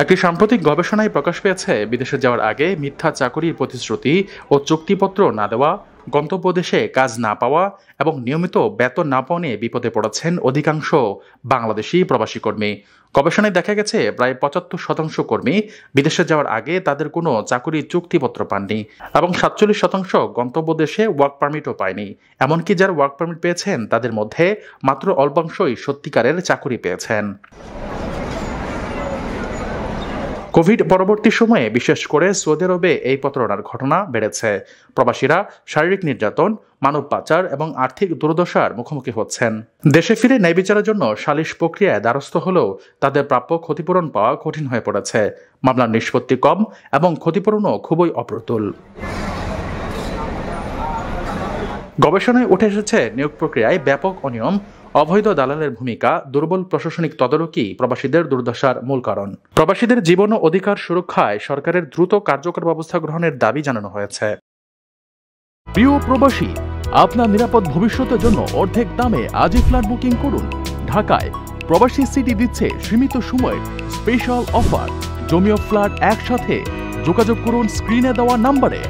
একটি সাম্প্রতিক গবেষণায় প্রকাশ পেয়েছে, বিদেশে যাওয়ার আগে মিথ্যা চাকরির প্রতিশ্রুতি ও চুক্তিপত্র না দেওয়া, গন্তব্য দেশে কাজ না পাওয়া এবং নিয়মিত বেতন না পাওয়া নিয়ে বিপদে পড়েছেন অধিকাংশ বাংলাদেশি প্রবাসী কর্মী। গবেষণায় দেখা গেছে, প্রায় ৭৫% কর্মী বিদেশে যাওয়ার আগে তাদের কোনো চাকরির চুক্তিপত্র পাননি এবং ৪৭% গন্তব্য দেশে ওয়ার্ক পারমিটও পায়নি। এমনকি যারা ওয়ার্ক পারমিট পেয়েছেন তাদের মধ্যে মাত্র অল্পাংশই সত্যিকারের চাকরি পেয়েছেন। কোভিড পরবর্তী সময়ে বিশেষ করে সৌদি আরবে এই প্রতারণার ঘটনা বেড়েছে। প্রবাসীরা শারীরিক নির্যাতন, মানব পাচার এবং আর্থিক দুর্দশার মুখোমুখি হচ্ছেন। দেশে ফিরে ন্যায় বিচারের জন্য সালিশ প্রক্রিয়ায় দ্বারস্থ হলেও তাদের প্রাপ্য ক্ষতিপূরণ পাওয়া কঠিন হয়ে পড়েছে। মামলার নিষ্পত্তি কম এবং ক্ষতিপূরণও খুবই অপ্রতুল। গবেষণায় উঠে এসেছে, নিয়োগ প্রক্রিয়ায় ব্যাপক অনিয়ম, অবৈধ দালালের ভূমিকা, দুর্বল প্রশাসনিক তদারকি প্রবাসীদের দুর্দশার মূল কারণ। প্রবাসীদের জীবন ও অধিকার সুরক্ষায় সরকারের দ্রুত কার্যকর ব্যবস্থা গ্রহণের দাবি জানানো হয়েছে। প্রিয় প্রবাসী, আপনার নিরাপদ ভবিষ্যতের জন্য অর্ধেক দামে আজই ফ্ল্যাট বুকিং করুন। ঢাকায় প্রবাসী সিটি দিচ্ছে সীমিত সময়ের স্পেশাল অফার। জমিও ফ্ল্যাট একসাথে। যোগাযোগ করুন স্ক্রিনে দেওয়া নাম্বারে।